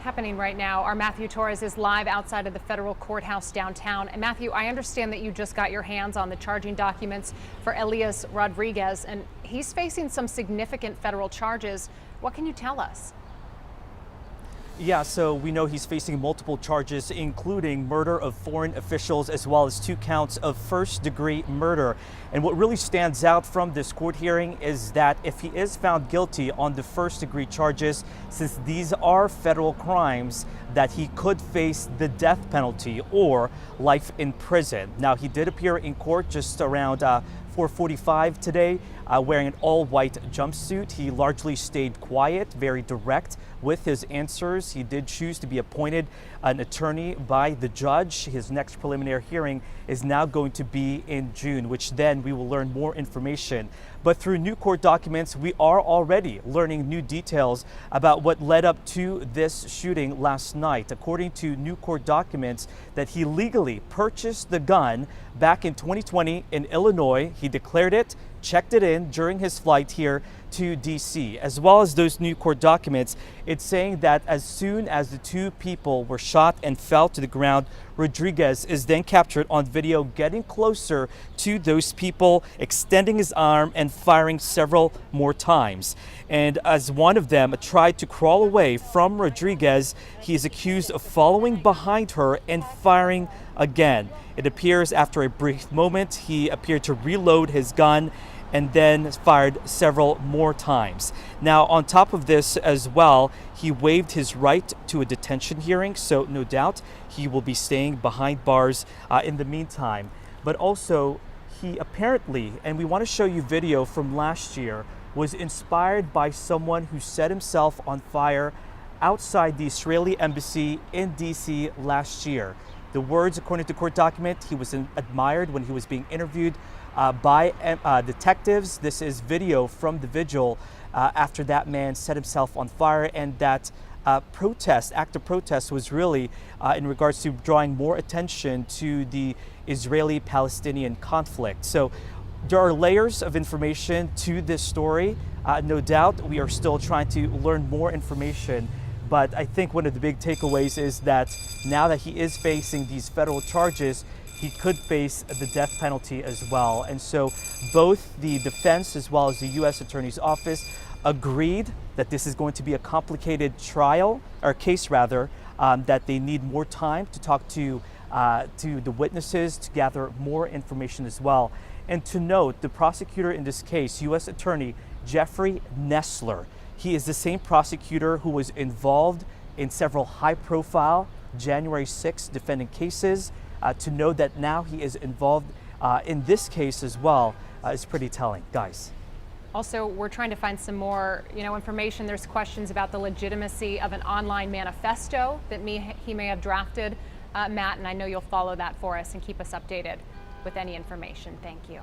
happening right now. Our Matthew Torres is live outside of the federal courthouse downtown. And Matthew, I understand that you just got your hands on the charging documents for Elias Rodriguez, and he's facing some significant federal charges. What can you tell us? Yeah, so we know he's facing multiple charges, including murder of foreign officials, as well as 2 counts of first-degree murder. And what really stands out from this court hearing is that if he is found guilty on the first-degree charges, since these are federal crimes, that he could face the death penalty or life in prison. Now, he did appear in court just around 4:45 today, wearing an all-white jumpsuit. He largely stayed quiet, very direct with his answers. He did choose to be appointed an attorney by the judge. His next preliminary hearing is now going to be in June, which then we will learn more information. But through new court documents, we are already learning new details about what led up to this shooting last night. According to new court documents, that he legally purchased the gun back in 2020 in Illinois. He declared it, checked it in during his flight here to D.C. As well as those new court documents, it's saying that as soon as the 2 people were shot and fell to the ground, Rodriguez is then captured on video getting closer to those people, extending his arm and firing several more times. And as one of them tried to crawl away from Rodriguez, he is accused of following behind her and firing again. It appears after a brief moment, he appeared to reload his gun and then fired several more times. Now, on top of this as well, he waived his right to a detention hearing, so no doubt he will be staying behind bars in the meantime. But also, he apparently, and we want to show you video from last year, was inspired by someone who set himself on fire outside the Israeli embassy in D.C. last year. The words, according to court document, he was admired when he was being interviewed by detectives. This is video from the vigil after that man set himself on fire, and that act of protest was really in regards to drawing more attention to the Israeli-Palestinian conflict. So there are layers of information to this story. No doubt we are still trying to learn more information. But I think one of the big takeaways is that now that he is facing these federal charges, he could face the death penalty as well. And so both the defense as well as the U.S. Attorney's Office agreed that this is going to be a complicated trial, or case rather, that they need more time to talk to the witnesses to gather more information as well. And to note, the prosecutor in this case, U.S. Attorney Jeffrey Nestler, he is the same prosecutor who was involved in several high-profile January 6th defendant cases. To know that now he is involved in this case as well is pretty telling, guys. Also, we're trying to find some more, information. There's questions about the legitimacy of an online manifesto that he may have drafted, Matt, and I know you'll follow that for us and keep us updated with any information. Thank you.